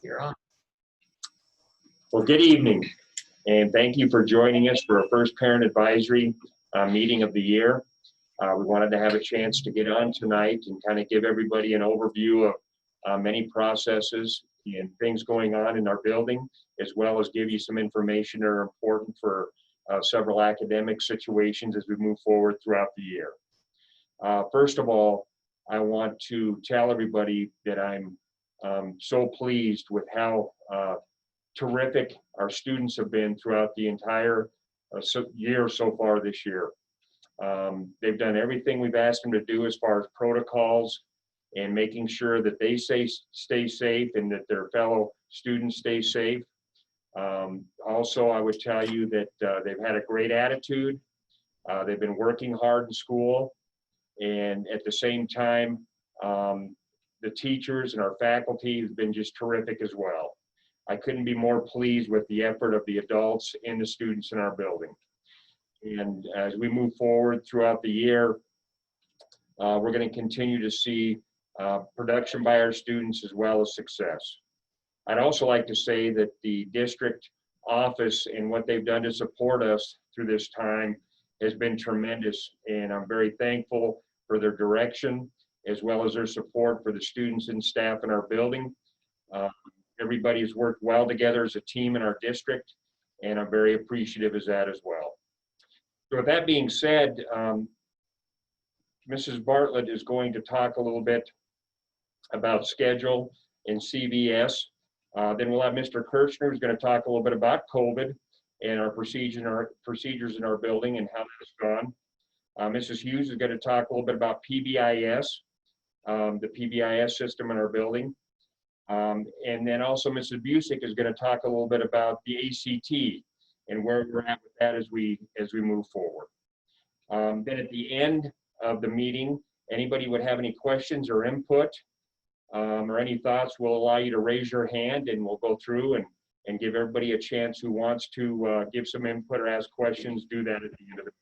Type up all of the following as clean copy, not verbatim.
You're on. Well, good evening, and thank you for joining us for our first parent advisory meeting of the year. We wanted to have a chance to get on tonight and kind of give everybody an overview of many processes and things going on in our building, as well as give you some information that are important for several academic situations as we move forward throughout the year. First of all, I want to tell everybody that I'm so pleased with how terrific our students have been throughout the entire year so far this year. They've done everything we've asked them to do as far as protocols and making sure that they stay safe and that their fellow students stay safe. Also, I would tell you that they've had a great attitude. They've been working hard in school, and at the same time, the teachers and our faculty have been just terrific as well. I couldn't be more pleased with the effort of the adults and the students in our building. And as we move forward throughout the year, we're going to continue to see production by our students as well as success. I'd also like to say that the district office and what they've done to support us through this time has been tremendous, and I'm very thankful for their direction as well as their support for the students and staff in our building. Everybody's worked well together as a team in our district, and I'm very appreciative of that as well. So with that being said, Mrs. Bartlett is going to talk a little bit about schedule and CVS. Then we'll have Mr. Kirchner, who's going to talk a little bit about COVID and our procedures in our building and how that's gone. Mrs. Hughes is going to talk a little bit about PBIS, the PBIS system in our building. And then also Mrs. Busick is going to talk a little bit about the ACT and where we're at with that as we move forward. Then at the end of the meeting, anybody would have any questions or input or any thoughts, we'll allow you to raise your hand and we'll go through and give everybody a chance who wants to give some input or ask questions, do that at the end of the meeting.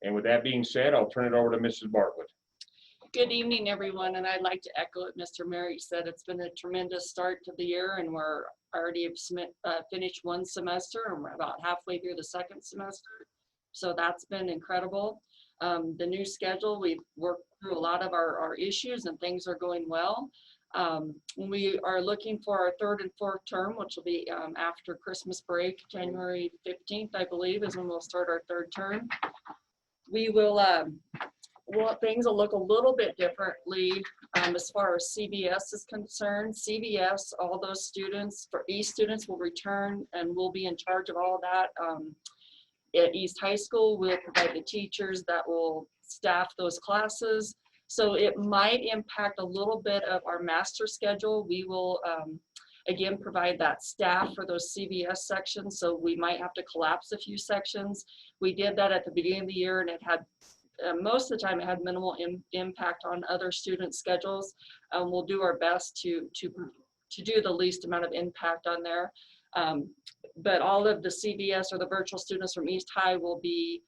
And with that being said, I'll turn it over to Mrs. Bartlett. Good evening, everyone, and I'd like to echo what Mr. Merritt said. It's been a tremendous start to the year, and we're already finished one semester, and we're about halfway through the second semester. So that's been incredible. The new schedule, we've worked through a lot of our issues, and things are going well. We are looking for our third and fourth term, which will be after Christmas break. January 15th, I believe, is when we'll start our third term. We will well, things will look a little bit differently as far as CVS is concerned. CVS, all those students, for East students will return, and we'll be in charge of all of that. At East High School, we'll provide the teachers that will staff those classes. So it might impact a little bit of our master schedule. We will, again, provide that staff for those CVS sections. So we might have to collapse a few sections. We did that at the beginning of the year, and it had most of the time it had minimal impact on other student schedules. We'll do our best to do the least amount of impact on there. But all of the CVS or the virtual students from East High will be,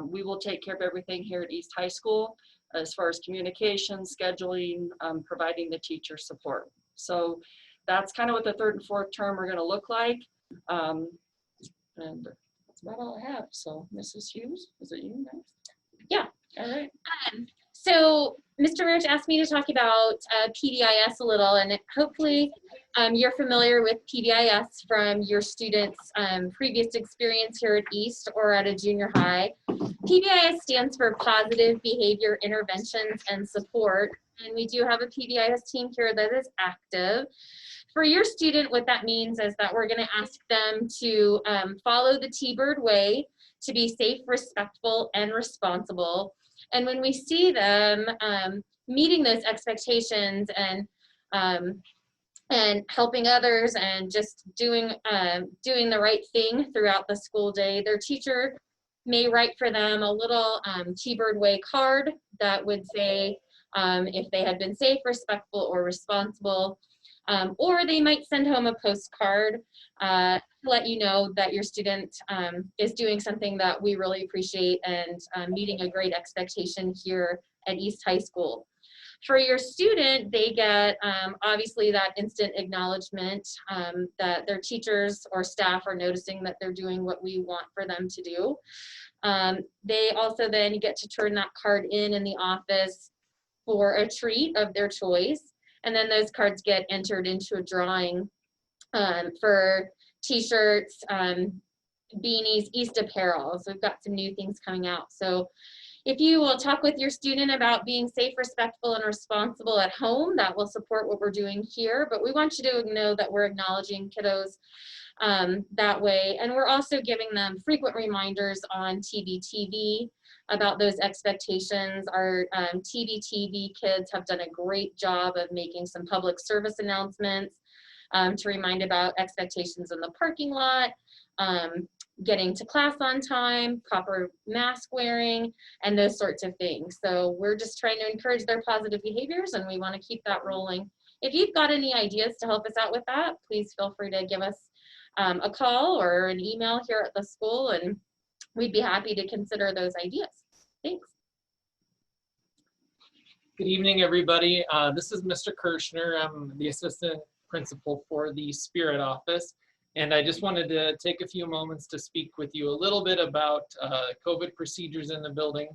we will take care of everything here at East High School as far as communication, scheduling, providing the teacher support. So that's kind of what the third and fourth term are going to look like. And that's about all I have. So Mrs. Hughes, is it you next? Yeah. All right. So Mr. Merritt asked me to talk about PBIS a little, and hopefully you're familiar with PBIS from your students' previous experience here at East or at a junior high. PBIS stands for Positive Behavior Interventions and Support, and we do have a PBIS team here that is active. For your student, what that means is that we're going to ask them to follow the T-Bird way, to be safe, respectful, and responsible. And when we see them meeting those expectations and helping others and just doing the right thing throughout the school day, their teacher may write for them a little T-Bird way card that would say if they had been safe, respectful, or responsible. Or they might send home a postcard to let you know that your student is doing something that we really appreciate and meeting a great expectation here at East High School. For your student, they get obviously that instant acknowledgement that their teachers or staff are noticing that they're doing what we want for them to do. They also then get to turn that card in the office for a treat of their choice. And then those cards get entered into a drawing for t-shirts, beanies, East apparel. So we've got some new things coming out. So if you will talk with your student about being safe, respectful, and responsible at home, that will support what we're doing here. But we want you to know that we're acknowledging kiddos that way. And we're also giving them frequent reminders on TBTV about those expectations. Our TBTV kids have done a great job of making some public service announcements to remind about expectations in the parking lot, getting to class on time, proper mask wearing, and those sorts of things. So we're just trying to encourage their positive behaviors, and we want to keep that rolling. If you've got any ideas to help us out with that, please feel free to give us a call or an email here at the school, and we'd be happy to consider those ideas. Thanks. Good evening, everybody. This is Mr. Kirshner. I'm the assistant principal for the Spirit office. And I just wanted to take a few moments to speak with you a little bit about COVID procedures in the building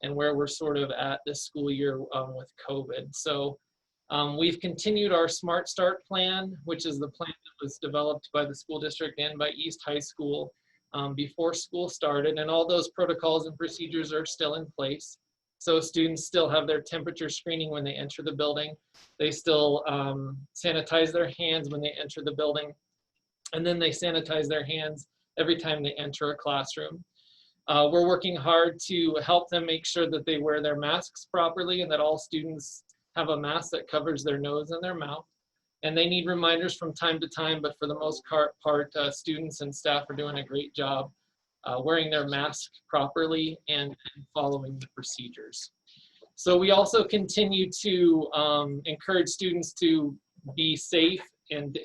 and where we're sort of at this school year with COVID. So we've continued our Smart Start plan, which is the plan that was developed by the school district and by East High School before school started. And all those protocols and procedures are still in place. So students still have their temperature screening when they enter the building. They still sanitize their hands when they enter the building. And then they sanitize their hands every time they enter a classroom. We're working hard to help them make sure that they wear their masks properly and that all students have a mask that covers their nose and their mouth. And they need reminders from time to time, but for the most part, students and staff are doing a great job wearing their mask properly and following the procedures. So we also continue to encourage students to be safe and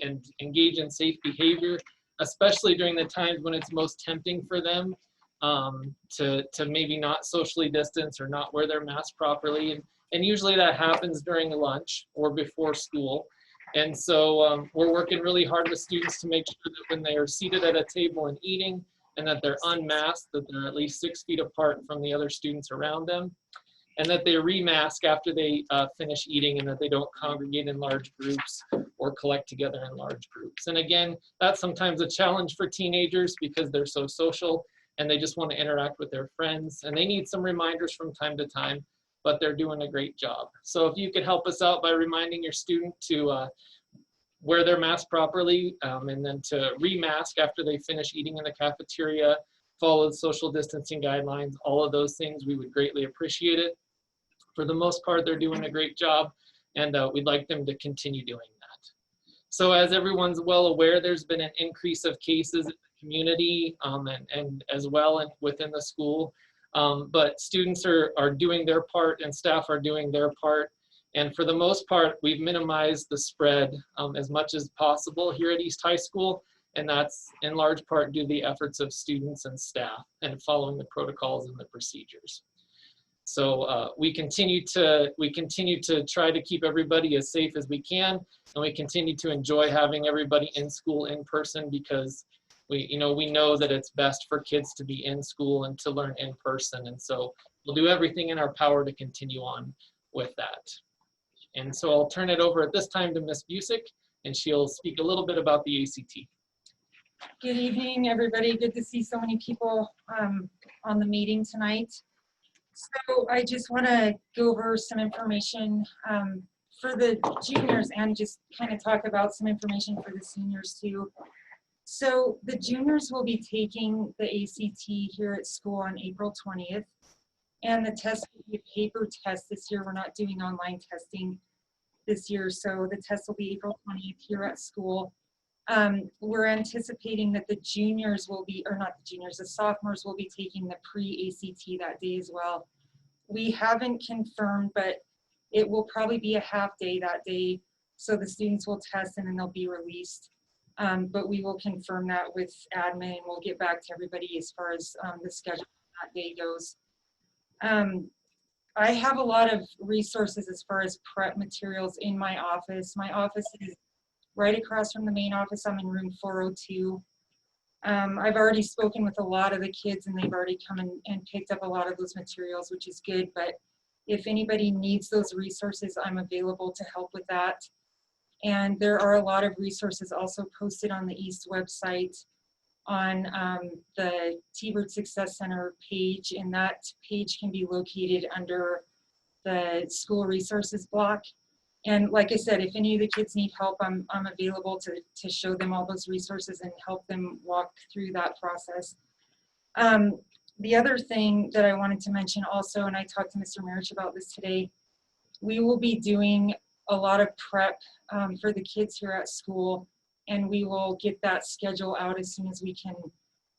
engage in safe behavior, especially during the times when it's most tempting for them to maybe not socially distance or not wear their mask properly. And usually that happens during lunch or before school. And so we're working really hard with students to make sure that when they are seated at a table and eating and that they're unmasked, that they're at least 6 feet apart from the other students around them, and that they remask after they finish eating, and that they don't congregate in large groups or collect together in large groups. And again, that's sometimes a challenge for teenagers because they're so social and they just want to interact with their friends, and they need some reminders from time to time, but they're doing a great job. So if you could help us out by reminding your student to wear their mask properly and then to remask after they finish eating in the cafeteria, follow the social distancing guidelines, all of those things, we would greatly appreciate it. For the most part, they're doing a great job, and we'd like them to continue doing that. So as everyone's well aware, there's been an increase of cases in the community and as well within the school. But students are doing their part and staff are doing their part. And for the most part, we've minimized the spread as much as possible here at East High School. And that's in large part due to the efforts of students and staff and following the protocols and the procedures. So we continue to try to keep everybody as safe as we can, and we continue to enjoy having everybody in school in person because we know that it's best for kids to be in school and to learn in person. And so we'll do everything in our power to continue on with that. And so I'll turn it over at this time to Ms. Busick, and she'll speak a little bit about the ACT. Good evening, everybody. Good to see so many people on the meeting tonight. So I just want to go over some information for the juniors and just kind of talk about some information for the seniors too. So the juniors will be taking the ACT here at school on April 20th. And the test will be a paper test this year. We're not doing online testing this year. So the test will be April 20th here at school. We're anticipating that the juniors will be, or not the juniors, the sophomores will be taking the pre-ACT that day as well. We haven't confirmed, but it will probably be a half day that day. So the students will test and then they'll be released. But we will confirm that with admin and we'll get back to everybody as far as the schedule that day goes. I have a lot of resources as far as prep materials in my office. My office is right across from the main office. I'm in room 402. I've already spoken with a lot of the kids and they've already come and picked up a lot of those materials, which is good. But if anybody needs those resources, I'm available to help with that. And there are a lot of resources also posted on the East website on the T-Bird Success Center page, and that page can be located under the school resources block. And like I said, if any of the kids need help, I'm available to show them all those resources and help them walk through that process. The other thing that I wanted to mention also, and I talked to Mr. Marich about this today, we will be doing a lot of prep for the kids here at school, and we will get that schedule out as soon as we can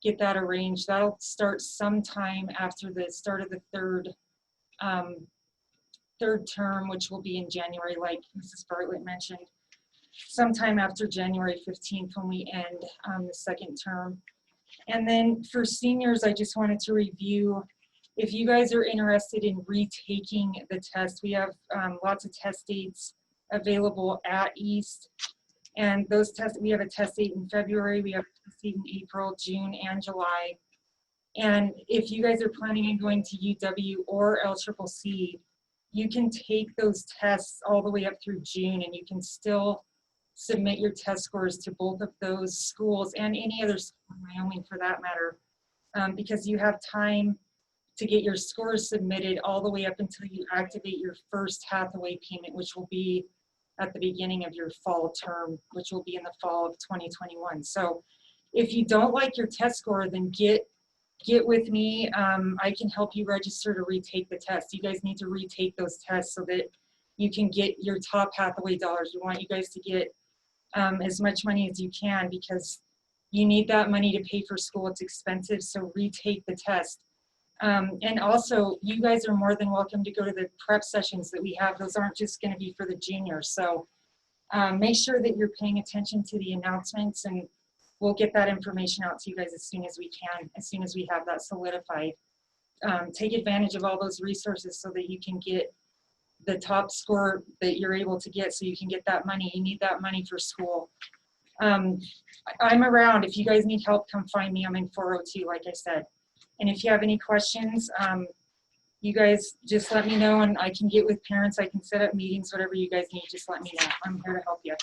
get that arranged. That'll start sometime after the start of the third term, which will be in January, like Mrs. Bartlett mentioned, sometime after January 15th when we end the second term. And then for seniors, I just wanted to review, if you guys are interested in retaking the test, we have lots of test dates available at East. And those tests, we have a test date in February, we have a test date in April, June, and July. And if you guys are planning on going to UW or LCCC, you can take those tests all the way up through June, and you can still submit your test scores to both of those schools and any other school in Wyoming for that matter, because you have time to get your scores submitted all the way up until you activate your first Hathaway payment, which will be at the beginning of your fall term, which will be in the fall of 2021. So if you don't like your test score, then get with me. I can help you register to retake the test. You guys need to retake those tests so that you can get your top Hathaway dollars. We want you guys to get as much money as you can because you need that money to pay for school. It's expensive, so retake the test. And also, you guys are more than welcome to go to the prep sessions that we have. Those aren't just going to be for the juniors. So make sure that you're paying attention to the announcements, and we'll get that information out to you guys as soon as we can, as soon as we have that solidified. Take advantage of all those resources so that you can get the top score that you're able to get, so you can get that money. You need that money for school. I'm around. If you guys need help, come find me. I'm in 402, like I said. And if you have any questions, you guys just let me know, and I can get with parents. I can set up meetings, whatever you guys need, just let me know. I'm here to help you.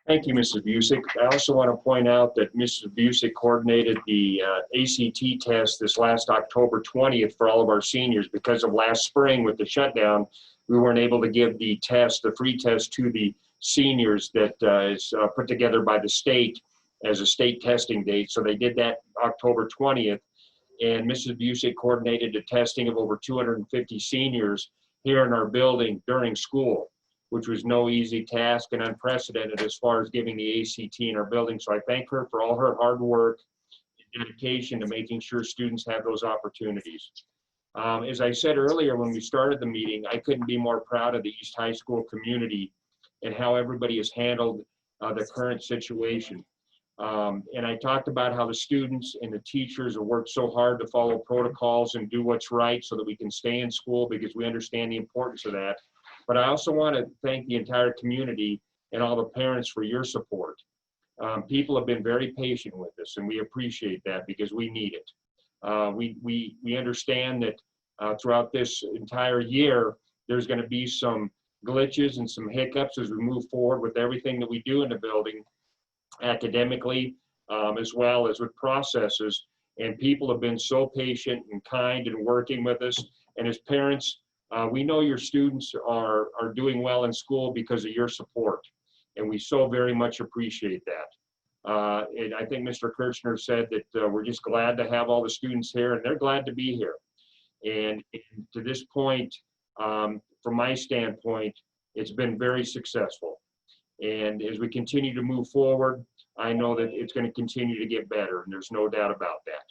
Thank you, Mrs. Busick. I also want to point out that Mrs. Busick coordinated the ACT test this last October 20th for all of our seniors. Because of last spring with the shutdown, we weren't able to give the test, the free test, to the seniors that is put together by the state as a state testing date. So they did that October 20th. And Mrs. Busick coordinated the testing of over 250 seniors here in our building during school, which was no easy task and unprecedented as far as giving the ACT in our building. So I thank her for all her hard work and dedication to making sure students have those opportunities. As I said earlier when we started the meeting, I couldn't be more proud of the East High School community and how everybody has handled the current situation. And I talked about how the students and the teachers have worked so hard to follow protocols and do what's right so that we can stay in school, because we understand the importance of that. But I also want to thank the entire community and all the parents for your support. People have been very patient with us, and we appreciate that because we need it. We understand that throughout this entire year, there's going to be some glitches and some hiccups as we move forward with everything that we do in the building, academically, as well as with processes. And people have been so patient and kind and working with us. And as parents, we know your students are doing well in school because of your support, and we so very much appreciate that. And I think Mr. Kirchner said that we're just glad to have all the students here, and they're glad to be here. And to this point, from my standpoint, it's been very successful. And as we continue to move forward, I know that it's going to continue to get better, and there's no doubt about that.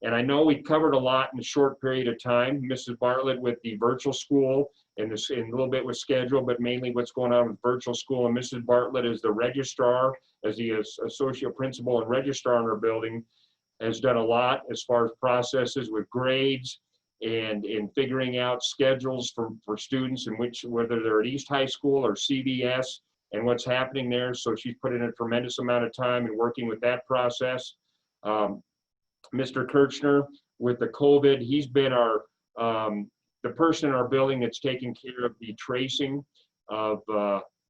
And I know we covered a lot in a short period of time, Mrs. Bartlett, with the virtual school and a little bit with schedule, but mainly what's going on with virtual school. And Mrs. Bartlett is the registrar, as the associate principal and registrar in our building, has done a lot as far as processes with grades and in figuring out schedules for students in whether they're at East High School or CBS and what's happening there. So she's put in a tremendous amount of time in working with that process. Mr. Kirchner, with the COVID, he's been the person in our building that's taking care of the tracing of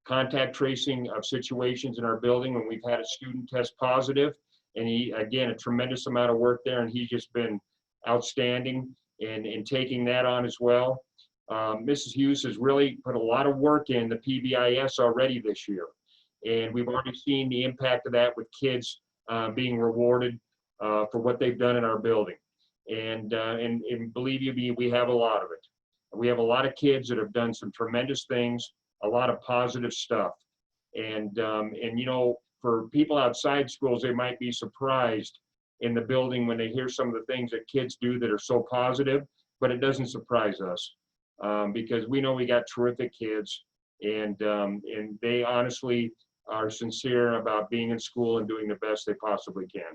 contact tracing of situations in our building when we've had a student test positive. And he, again, a tremendous amount of work there, and he's just been outstanding in taking that on as well. Mrs. Hughes has really put a lot of work in the PBIS already this year. And we've already seen the impact of that with kids being rewarded for what they've done in our building. And believe you me, we have a lot of it. We have a lot of kids that have done some tremendous things, a lot of positive stuff. And you know, for people outside schools, they might be surprised in the building when they hear some of the things that kids do that are so positive, but it doesn't surprise us because we know we got terrific kids, and they honestly are sincere about being in school and doing the best they possibly can.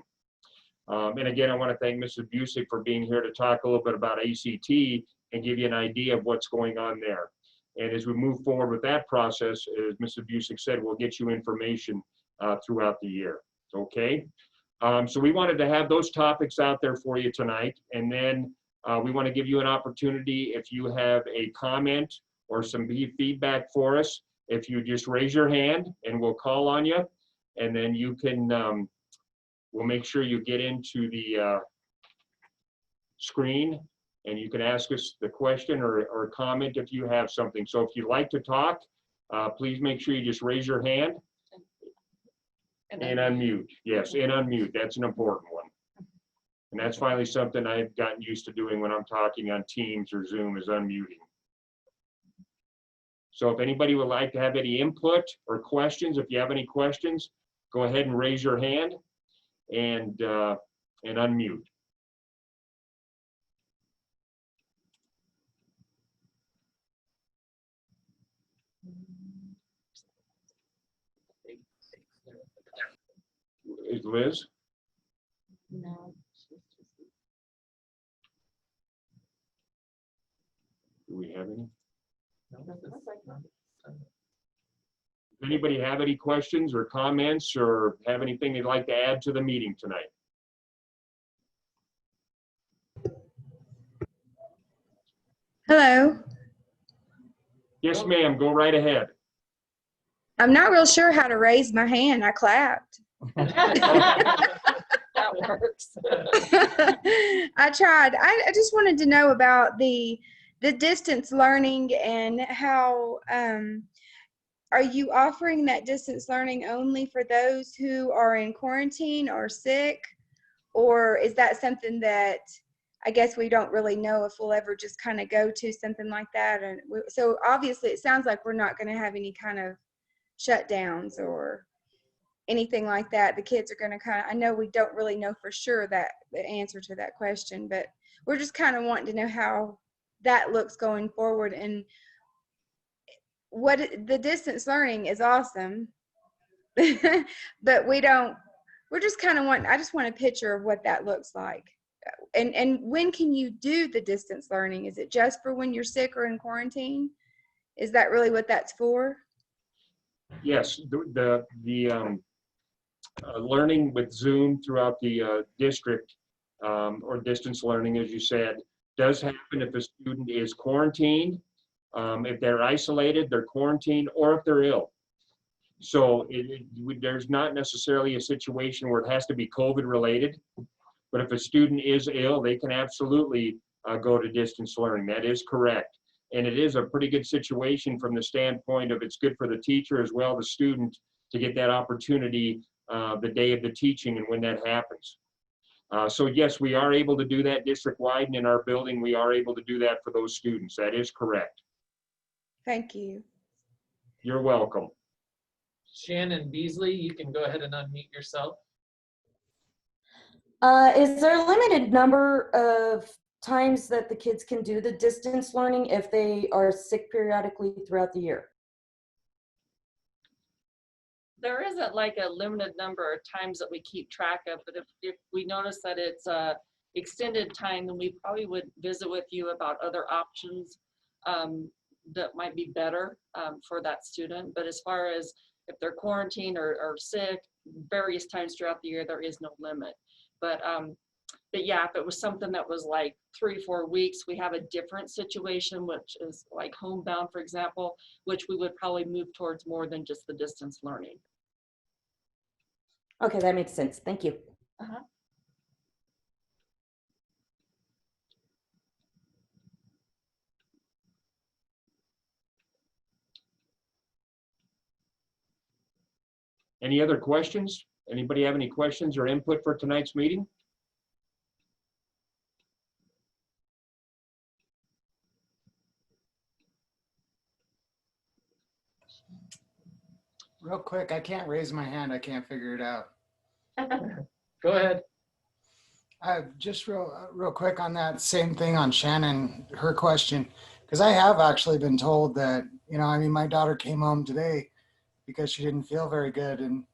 And again, I want to thank Mrs. Busick for being here to talk a little bit about ACT and give you an idea of what's going on there. And as we move forward with that process, as Mrs. Busick said, we'll get you information throughout the year, okay? So we wanted to have those topics out there for you tonight. And then we want to give you an opportunity, if you have a comment or some feedback for us, if you just raise your hand and we'll call on you. And then you can, we'll make sure you get into the screen and you can ask us the question or comment if you have something. So if you'd like to talk, please make sure you just raise your hand. And unmute, yes, and unmute, that's an important one. And that's finally something I've gotten used to doing when I'm talking on Teams or Zoom, is unmuting. So if anybody would like to have any input or questions, if you have any questions, go ahead and raise your hand and unmute. Is Liz? No. Do we have any? Anybody have any questions or comments or have anything they'd like to add to the meeting tonight? Hello. Yes, ma'am, go right ahead. I'm not real sure how to raise my hand. I clapped. That works. I tried. I just wanted to know about the distance learning and how are you offering that distance learning only for those who are in quarantine or sick, or is that something that I guess we don't really know if we'll ever just kind of go to something like that? And so obviously it sounds like we're not going to have any kind of shutdowns or anything like that. The kids are going to kind of, I know we don't really know for sure that the answer to that question, but we're just kind of wanting to know how that looks going forward. And what the distance learning is awesome, but we're just kind of I just want a picture of what that looks like. And when can you do the distance learning? Is it just for when you're sick or in quarantine? Is that really what that's for? Yes, the learning with Zoom throughout the district or distance learning, as you said, does happen if a student is quarantined, if they're isolated, they're quarantined, or if they're ill. So there's not necessarily a situation where it has to be COVID related, but if a student is ill, they can absolutely go to distance learning. That is correct. And it is a pretty good situation from the standpoint of it's good for the teacher as well as the student to get that opportunity the day of the teaching and when that happens. So yes, we are able to do that district-wide, and in our building, we are able to do that for those students. That is correct. Thank you. You're welcome. Shannon Beasley, you can go ahead and unmute yourself. Is there a limited number of times that the kids can do the distance learning if they are sick periodically throughout the year? There isn't like a limited number of times that we keep track of, but if we notice that it's a extended time, then we probably would visit with you about other options that might be better for that student. But as far as if they're quarantined or sick, various times throughout the year, there is no limit. But yeah, if it was something that was like 3-4 weeks, we have a different situation, which is like homebound, for example, which we would probably move towards more than just the distance learning. Okay, that makes sense. Thank you. Any other questions? Anybody have any questions or input for tonight's meeting? Real quick, I can't raise my hand. I can't figure it out. Go ahead. Just real quick on that same thing on Shannon, her question, because I have actually been told that, you know, I mean, my daughter came home today because she didn't feel very good, and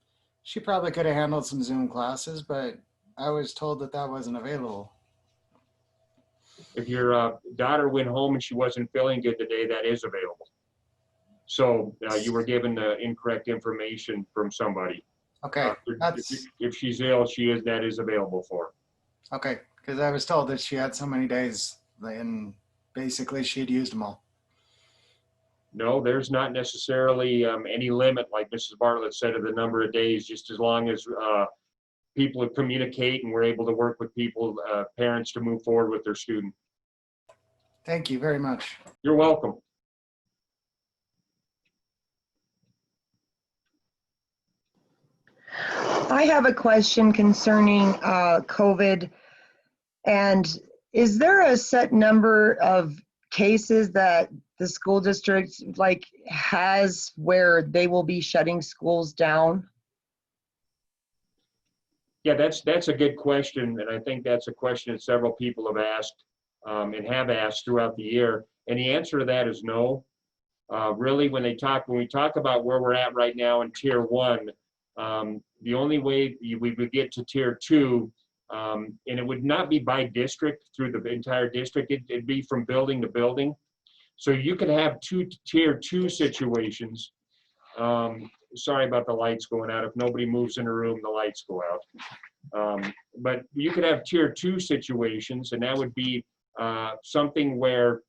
she probably could have handled some Zoom classes, but I was told that that wasn't available. If your daughter went home and she wasn't feeling good today, that is available. So you were given the incorrect information from somebody. Okay, If she's ill, that is available for her. okay, because I was told that she had so many days and basically she had used them all. No, there's not necessarily any limit, like Mrs. Bartlett said, of the number of days, just as long as people communicate and we're able to work with people, parents, to move forward with their student. Thank you very much. You're welcome. I have a question concerning COVID. And is there a set number of cases that the school district has where they will be shutting schools down? Yeah, that's a good question, and I think that's a question that several people have asked and have asked throughout the year. And the answer to that is no. Really, when we talk about where we're at right now in Tier 1, the only way we would get to Tier 2, and it would not be by district through the entire district, it'd be from building to building. So you could have two Tier 2 situations. Sorry about the lights going out. If nobody moves in a room, the lights go out. But you could have Tier 2 situations, and that would be something where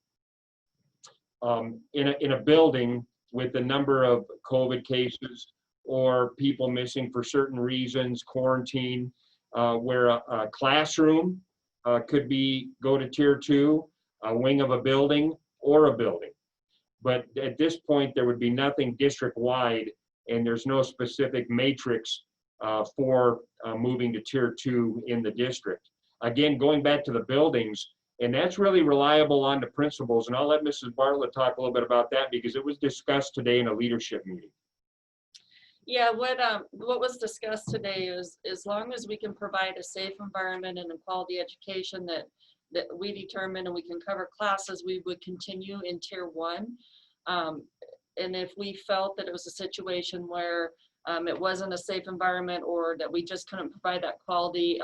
in a building with the number of COVID cases or people missing for certain reasons, quarantine, where a classroom could go to Tier 2, a wing of a building, or a building. But at this point, there would be nothing district-wide, and there's no specific matrix for moving to Tier 2 in the district. Again, going back to the buildings, and that's really reliable on the principals, and I'll let Mrs. Bartlett talk a little bit about that because it was discussed today in a leadership meeting. Yeah, what was discussed today is as long as we can provide a safe environment and a quality education that we determine and we can cover classes, we would continue in Tier 1. And if we felt that it was a situation where it wasn't a safe environment or that we just couldn't provide that quality,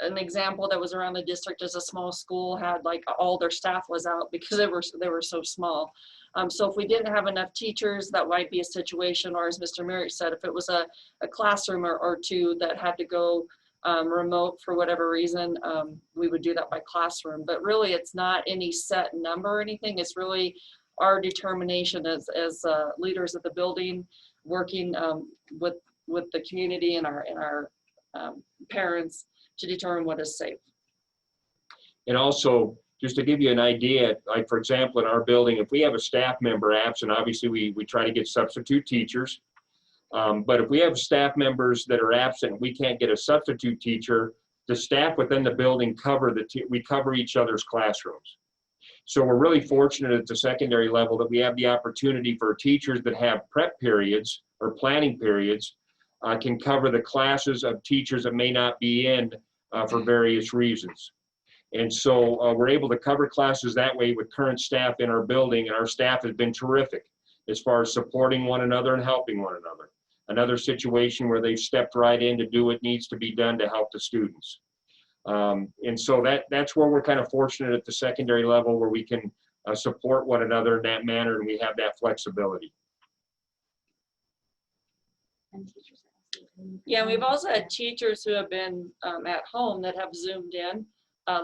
an example that was around the district is a small school had all their staff was out because they were so small. So if we didn't have enough teachers, that might be a situation, or as Mr. Merritt said, if it was a classroom or two that had to go remote for whatever reason, we would do that by classroom. But really, it's not any set number or anything. It's really our determination as leaders of the building, working with the community and our parents to determine what is safe. And also, just to give you an idea, like for example, in our building, if we have a staff member absent, obviously we try to get substitute teachers. But if we have staff members that are absent, we can't get a substitute teacher, the staff within the building we cover each other's classrooms. So we're really fortunate at the secondary level that we have the opportunity for teachers that have prep periods or planning periods can cover the classes of teachers that may not be in for various reasons. And so we're able to cover classes that way with current staff in our building, and our staff has been terrific as far as supporting one another and helping one another. Another situation where they've stepped right in to do what needs to be done to help the students. And so that's where we're kind of fortunate at the secondary level, where we can support one another in that manner, and we have that flexibility. Yeah, we've also had teachers who have been at home that have Zoomed in,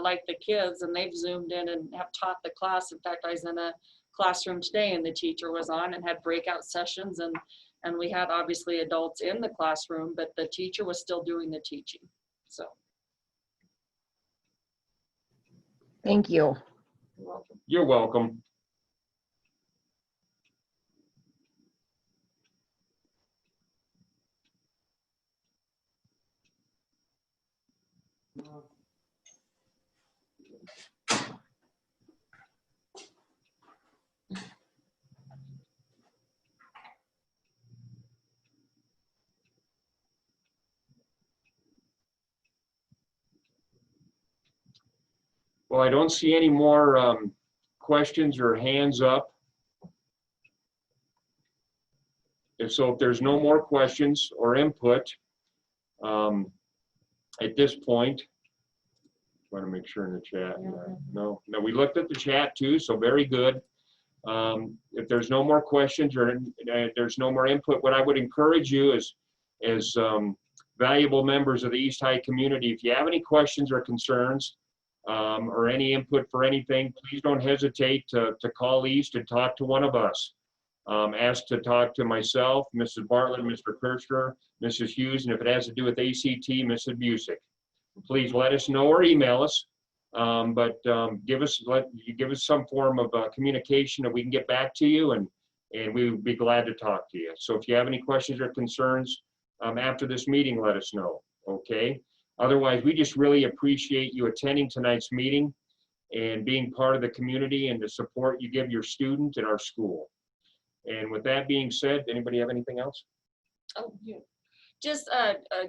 like the kids, and they've Zoomed in and have taught the class. In fact, I was in a classroom today and the teacher was on and had breakout sessions, and we had obviously adults in the classroom, but the teacher was still doing the teaching. So. Thank you. You're welcome. You're welcome. Well, I don't see any more questions or hands up. If there's no more questions or input at this point, I want to make sure in the chat. No, we looked at the chat too, so very good. If there's no more questions or there's no more input, what I would encourage you as valuable members of the East High community, if you have any questions or concerns, or any input for anything, please don't hesitate to call East and talk to one of us. Ask to talk to myself, Mrs. Bartlett, Mr. Kirchner, Mrs. Hughes, and if it has to do with ACT, Mrs. Busick. Please let us know or email us, but give us some form of communication that we can get back to you, and we would be glad to talk to you. So if you have any questions or concerns after this meeting, let us know, okay? Otherwise, we just really appreciate you attending tonight's meeting and being part of the community and the support you give your student and our school. And with that being said, anybody have anything else? Oh, yeah. Just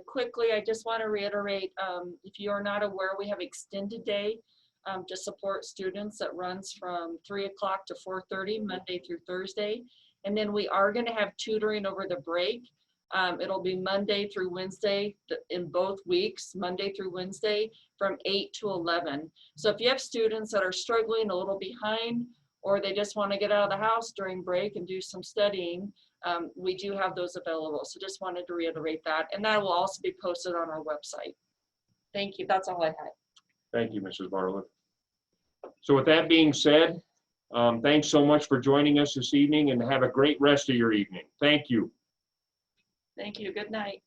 quickly, I just want to reiterate, if you are not aware, we have extended day to support students that runs from 3 o'clock to 4:30, Monday through Thursday. And then we are going to have tutoring over the break. It'll be Monday through Wednesday in both weeks, Monday through Wednesday from 8 to 11. So if you have students that are struggling a little behind, or they just want to get out of the house during break and do some studying, we do have those available. So just wanted to reiterate that. And that will also be posted on our website. Thank you. That's all I had. Thank you, Mrs. Bartlett. So with that being said, thanks so much for joining us this evening, and have a great rest of your evening. Thank you. Thank you. Good night.